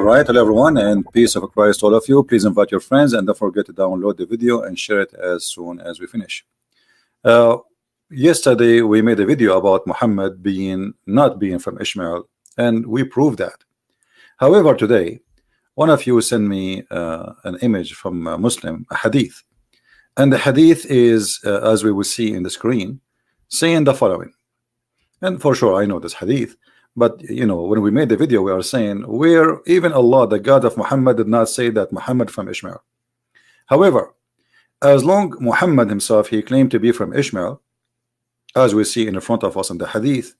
right, hello everyone, and peace of Christ to all of you. Please invite your friends and don't forget to download the video and share it as soon as we finish. Yesterday we made a video about Muhammad not being from Ishmael, and we proved that. However, today one of you sent me an image from a Muslim, a hadith, and the hadith is as we will see in the screen, saying the following. And for sure I know this hadith, but you know, when we made the video we are saying where even Allah, the God of Muhammad, did not say that Muhammad from Ishmael. However, as long Muhammad himself, he claimed to be from Ishmael, as we see in the front of us in the hadith,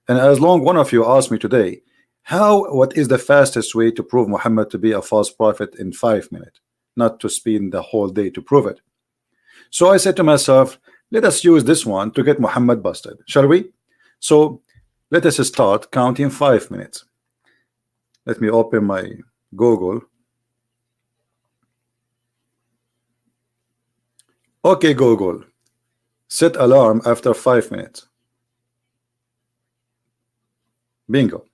and as long one of you asked me today, what is the fastest way to prove Muhammad to be a false prophet in 5 minutes, not to spend the whole day to prove it. So I said to myself, let us use this one to get Muhammad busted, shall we? So let us start counting 5 minutes. Let me open my Google. Okay, Google, set alarm after 5 minutes. Bingo.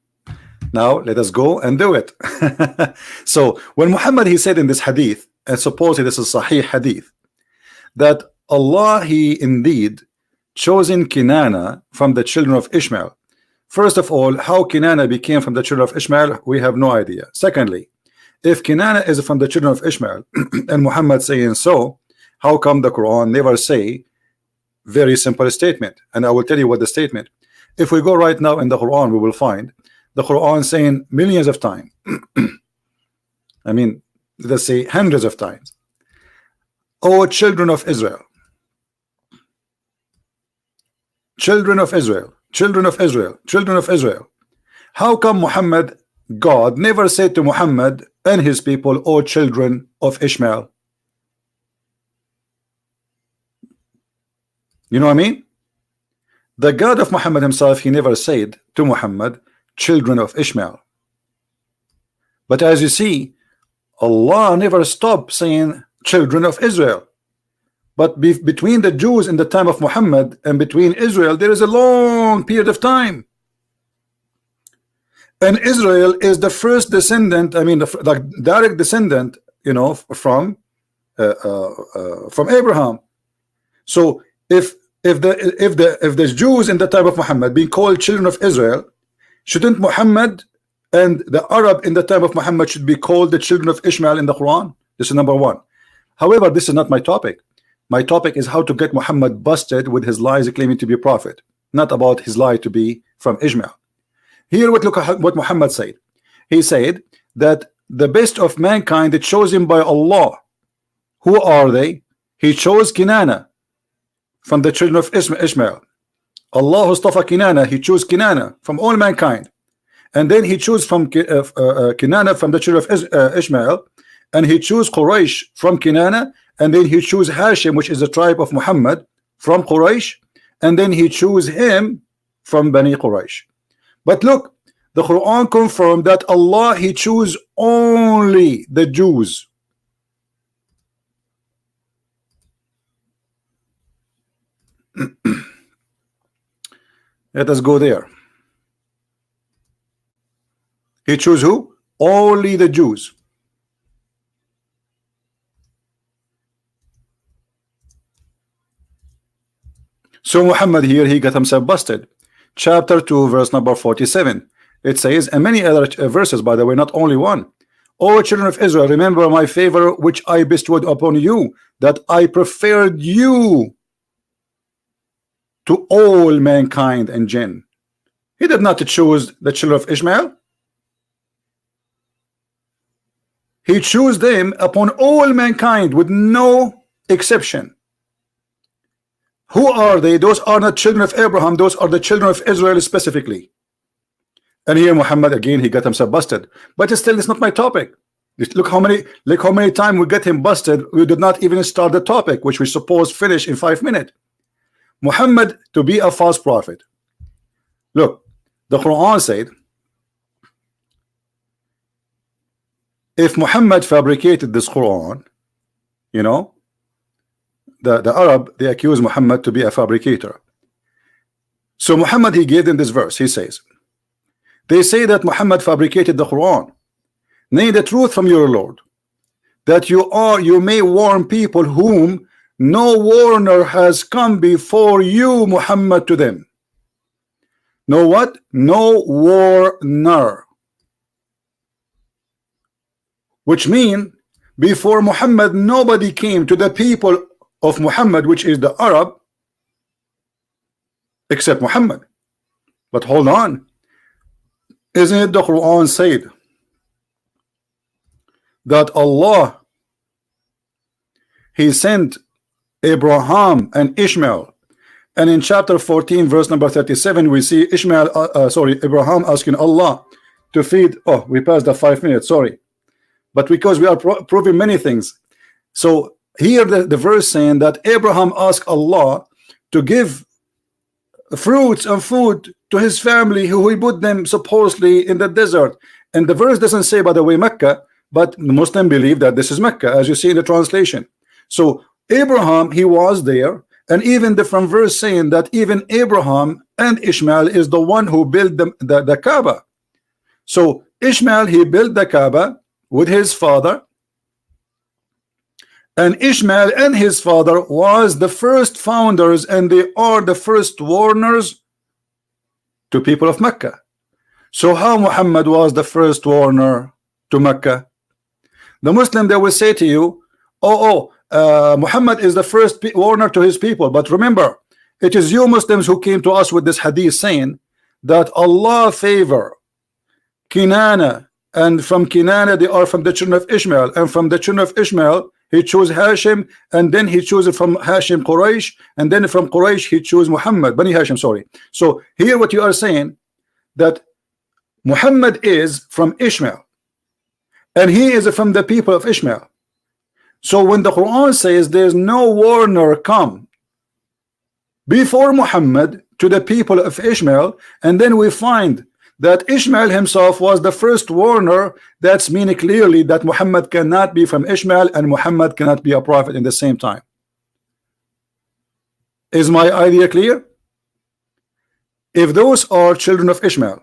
Now let us go and do it. So when Muhammad, he said in this hadith, and supposedly this is Sahih hadith, that Allah, he indeed chosen Kinana from the children of Ishmael. First of all, how Kinana became from the children of Ishmael, we have no idea. Secondly, if Kinana is from the children of Ishmael and Muhammad saying so, how come the Quran never say very simple statement? And I will tell you what the statement. If we go right now in the Quran, we will find the Quran saying millions of times. I mean, let's say hundreds of times. O children of Israel, children of Israel, children of Israel, children of Israel. How come Muhammad, God, never said to Muhammad and his people, O children of Ishmael? You know what I mean? The God of Muhammad himself, he never said to Muhammad, children of Ishmael. But as you see, Allah never stopped saying children of Israel. But between the Jews in the time of Muhammad and between Israel, there is a long period of time. And Israel is the first descendant, I mean, the direct descendant, you know, from Abraham. So if the Jews in the time of Muhammad being called children of Israel, shouldn't Muhammad and the Arab in the time of Muhammad should be called the children of Ishmael in the Quran? This is number one. However, this is not my topic. My topic is how to get Muhammad busted with his lies claiming to be a prophet, not about his lie to be from Ishmael. Here, look at what Muhammad said. He said that the best of mankind is chosen by Allah. Who are they? He chose Kinana from the children of Ishmael. Allah Mustafa Kinana, he chose Kinana from all mankind. And then he chose from Kinana from the children of Ishmael, and he chose Quraysh from Kinana, and then he chose Hashim, which is the tribe of Muhammad, from Quraysh, and then he chose him from Bani Quraysh. But look, the Quran confirmed that Allah, he chose only the Jews. Let us go there. He chose who? Only the Jews. So Muhammad here, he got himself busted. Chapter 2, verse number 47. It says, and many other verses, by the way, not only one. O children of Israel, remember my favor which I bestowed upon you, that I preferred you to all mankind and jinn. He did not choose the children of Ishmael. He chose them upon all mankind with no exception. Who are they? Those are not children of Abraham. Those are the children of Israel specifically. And here Muhammad again, he got himself busted. But still, it's not my topic. Look how many times we get him busted. We did not even start the topic, which we suppose finish in 5 minutes. Muhammad to be a false prophet. Look, the Quran said, if Muhammad fabricated this Quran, you know, the Arab, they accuse Muhammad to be a fabricator. So Muhammad, he gave them this verse. He says, they say that Muhammad fabricated the Quran. Nay, the truth from your Lord, that you may warn people whom no warner has come before you, Muhammad, to them. No what? No warner. Which mean before Muhammad nobody came to the people of Muhammad, which is the Arab, except Muhammad. But hold on, isn't it the Quran said that Allah, He sent Abraham and Ishmael, and in chapter 14 verse number 37 we see Abraham asking Allah to feed. Oh, we passed the 5 minutes, sorry, but because we are proving many things. So here the verse saying that Abraham asked Allah to give fruits and food to his family, who he put them supposedly in the desert. And the verse doesn't say, by the way, Mecca, but the Muslim believe that this is Mecca, as you see in the translation. So Abraham, he was there, and even different verse saying that even Abraham and Ishmael is the one who built the Kaaba. So Ishmael, he built the Kaaba with his father, and Ishmael and his father was the first founders, and they are the first warners to people of Mecca. So how Muhammad was the first warner to Mecca? The Muslim, they will say to you, Muhammad is the first warner to his people. But remember, it is you Muslims who came to us with this hadith saying that Allah favor Kinana, and from Kinana they are from the children of Ishmael, and from the children of Ishmael he chose Hashim, and then he chose from Hashim Quraysh, and then from Quraysh he chose Muhammad, Bani Hashim, sorry. So here what you are saying, that Muhammad is from Ishmael, and he is from the people of Ishmael. So when the Quran says there's no warner come before Muhammad to the people of Ishmael, and then we find that Ishmael himself was the first warner, that's meaning clearly that Muhammad cannot be from Ishmael, and Muhammad cannot be a prophet in the same time. Is my idea clear? If those are children of Ishmael,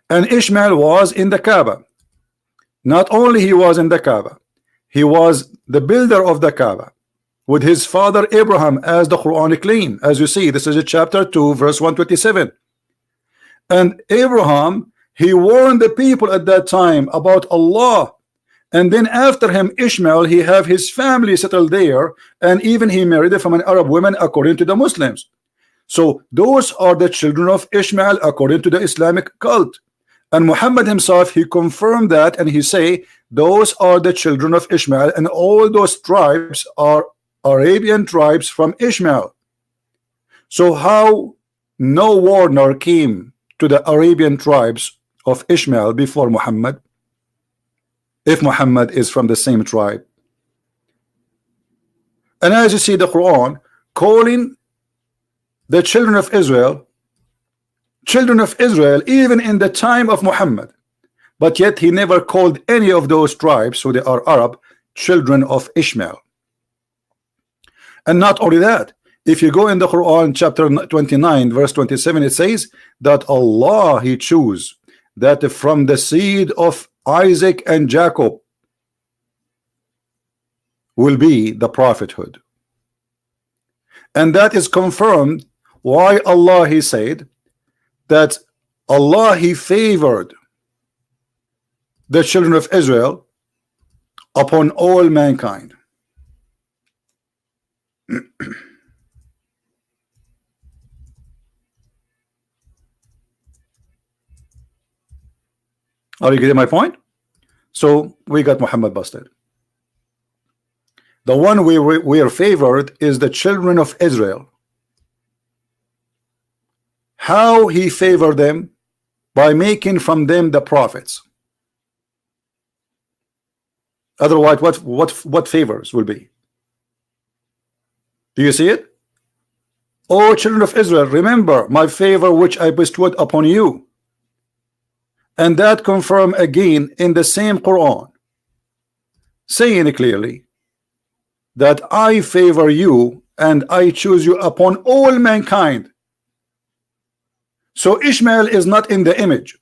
and Ishmael was in the Kaaba, not only he was in the Kaaba, he was the builder of the Kaaba with his father Abraham, as the Quran claim. As you see, this is chapter 2 verse 127. And Abraham, he warned the people at that time about Allah, and then after him Ishmael, he have his family settled there, and even he married from an Arab woman according to the Muslims. So those are the children of Ishmael according to the Islamic cult. And Muhammad himself, he confirmed that, and he say those are the children of Ishmael, and all those tribes are Arabian tribes from Ishmael. So how no warner came to the Arabian tribes of Ishmael before Muhammad, if Muhammad is from the same tribe? And as you see the Quran calling the children of Israel even in the time of Muhammad, but yet he never called any of those tribes, so they are Arab, children of Ishmael. And not only that, if you go in the Quran chapter 29 verse 27, it says that Allah, he chose that from the seed of Isaac and Jacob will be the prophethood. And that is confirmed why Allah, he said that Allah, he favored the children of Israel upon all mankind. Are you getting my point? So we got Muhammad busted. The one we are favored is the children of Israel. How he favored them? By making from them the prophets. Otherwise, what favors will be? Do you see it? O children of Israel, remember my favor which I bestowed upon you. And that confirmed again in the same Quran, saying clearly that I favor you and I choose you upon all mankind. So Ishmael is not in the image,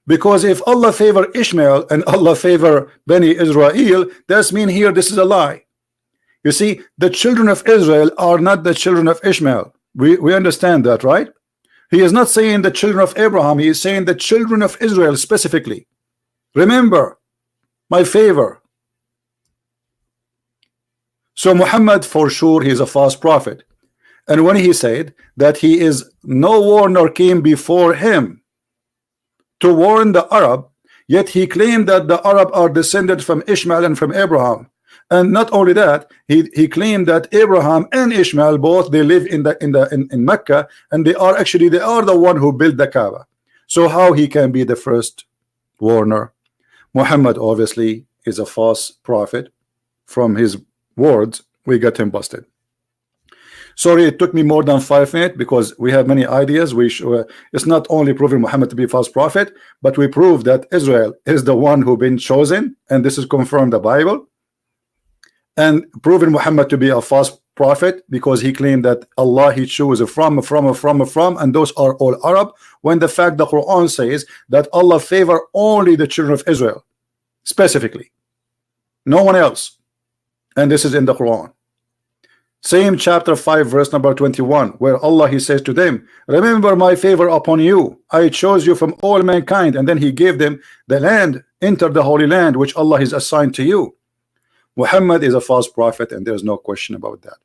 Because if Allah favor Ishmael and Allah favor Bani Israel, that's mean here this is a lie. You see, the children of Israel are not the children of Ishmael. We understand that, right? He is not saying the children of Abraham, he is saying the children of Israel specifically. Remember my favor. So Muhammad, for sure, he is a false prophet. And when he said that he is no warner came before him to warn the Arab, yet he claimed that the Arab are descended from Ishmael and from Abraham. And not only that, he claimed that Abraham and Ishmael both they live in Mecca, and they are the one who built the Kaaba. So how he can be the first warner? Muhammad obviously is a false prophet. From his words, we got him busted. Sorry, it took me more than 5 minutes because we have many ideas. It's not only proving Muhammad to be a false prophet, but we prove that Israel is the one who been chosen, and this is confirmed the Bible. And proving Muhammad to be a false prophet because he claimed that Allah he chose from, and those are all Arab, when the fact the Quran says that Allah favor only the children of Israel specifically, no one else. And this is in the Quran. Same chapter 5 verse number 21, where Allah he says to them, remember my favor upon you, I chose you from all mankind, and then he gave them the land, enter the holy land which Allah has assigned to you. Muhammad is a false prophet, and there's no question about that.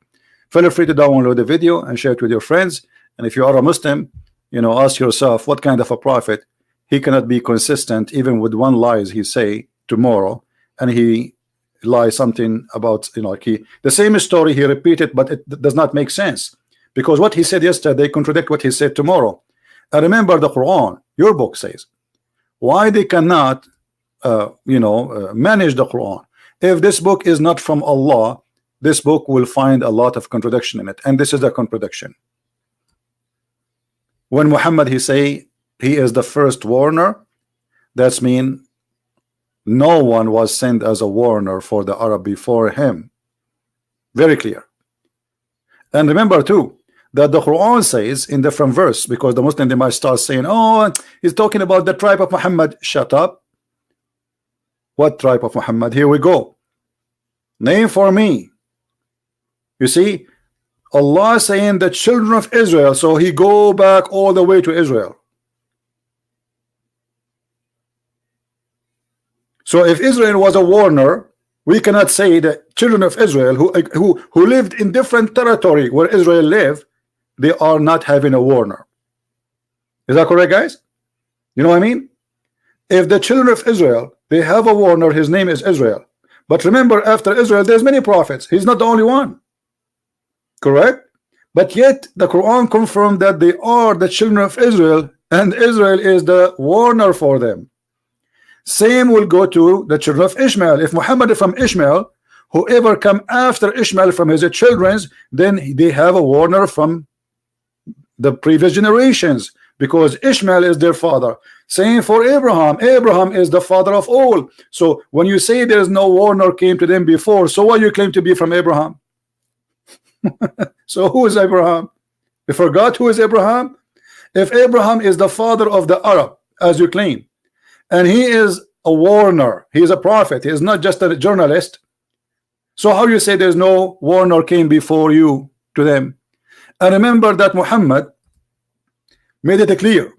Feel free to download the video and share it with your friends. And if you are a Muslim, you know, ask yourself what kind of a prophet. He cannot be consistent even with one lies he say tomorrow, and he lies something about, you know, like the same story he repeated, but it does not make sense because what he said yesterday contradict what he said tomorrow. And remember the Quran, your book says, why they cannot manage the Quran. If this book is not from Allah, this book will find a lot of contradiction in it, and this is the contradiction. When Muhammad he say he is the first warner, that's mean no one was sent as a warner for the Arab before him. Very clear. And remember too that the Quran says in different verse, because the Muslim they might start saying, oh, he's talking about the tribe of Muhammad. Shut up. What tribe of Muhammad? Here we go. Name for me. You see, Allah saying the children of Israel, so he go back all the way to Israel. So if Israel was a warner, we cannot say that children of Israel who lived in different territory where Israel lived, they are not having a warner. Is that correct, guys? You know what I mean? If the children of Israel they have a warner, his name is Israel. But remember, after Israel there's many prophets. He's not the only one. Correct? But yet the Quran confirmed that they are the children of Israel, and Israel is the warner for them. Same will go to the children of Ishmael. If Muhammad is from Ishmael, whoever come after Ishmael from his children, then they have a warner from the previous generations, because Ishmael is their father. Same for Abraham. Abraham is the father of all. So when you say there is no warner came to them before, so what you claim to be from Abraham? So who is Abraham? You forgot who is Abraham? If Abraham is the father of the Arab, as you claim, and he is a warner, he is a prophet, he is not just a journalist, so how you say there's no warner came before you to them? And remember that Muhammad made it clear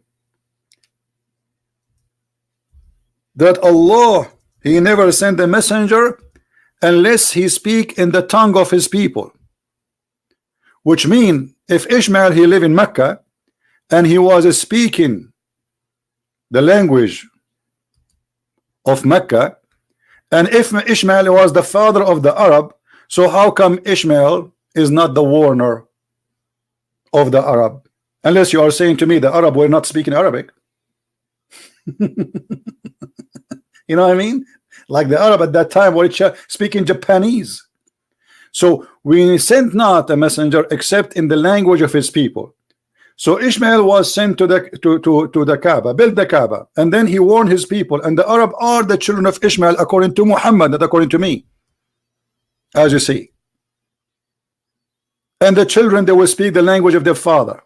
that Allah he never sent a messenger unless he speak in the tongue of his people, which mean if Ishmael he live in Mecca and he was speaking the language of Mecca, and if Ishmael was the father of the Arab, so how come Ishmael is not the warner of the Arab? Unless you are saying to me the Arab were not speaking Arabic. You know what I mean? Like the Arab at that time were speaking Japanese. So we sent not a messenger except in the language of his people. So Ishmael was sent to the Kaaba, built the Kaaba, and then he warned his people, and the Arab are the children of Ishmael according to Muhammad, not according to me, as you see. And the children they will speak the language of their father.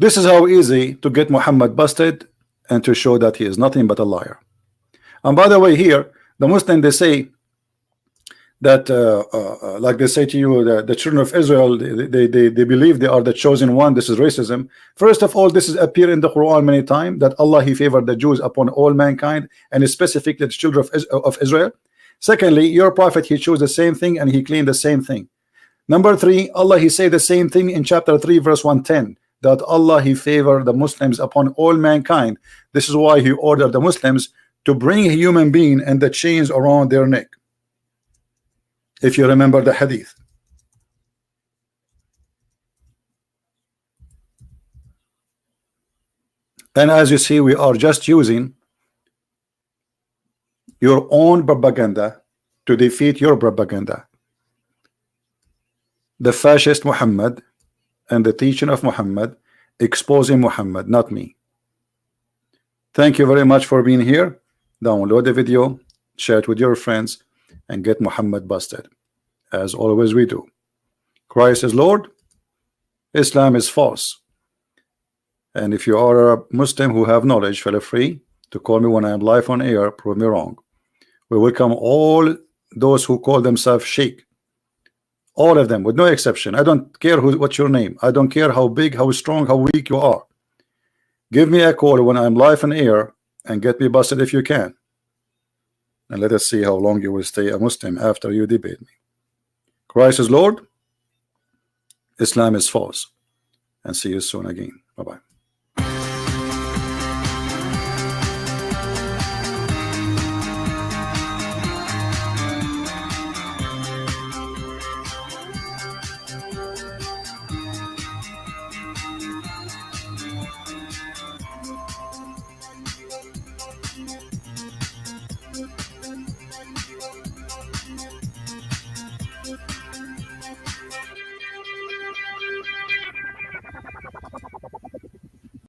This is how easy to get Muhammad busted and to show that he is nothing but a liar. And by the way, here the Muslim, they say that like they say to you, the children of Israel, they believe they are the chosen one. This is racism. First of all, this is appear in the Quran many times, that Allah, he favored the Jews upon all mankind, and specifically the children of Israel. Secondly, your prophet, he chose the same thing and he claimed the same thing. Number three, Allah, he said the same thing in chapter 3 verse 110, that Allah, he favored the Muslims upon all mankind. This is why he ordered the Muslims to bring a human being and the chains around their neck, if you remember the hadith. And as you see, we are just using your own propaganda to defeat your propaganda. The fascist Muhammad and the teaching of Muhammad, exposing Muhammad, not me. Thank you very much for being here. Download the video, share it with your friends, and get Muhammad busted. As always we do. Christ is Lord, Islam is false. And if you are a Muslim who have knowledge, feel free to call me when I am live on air, prove me wrong. We welcome all those who call themselves sheikh. All of them, with no exception. I don't care what's your name. I don't care how big, how strong, how weak you are. Give me a call when I'm live on air and get me busted if you can. And let us see how long you will stay a Muslim after you debate me. Christ is Lord, Islam is false. And see you soon again.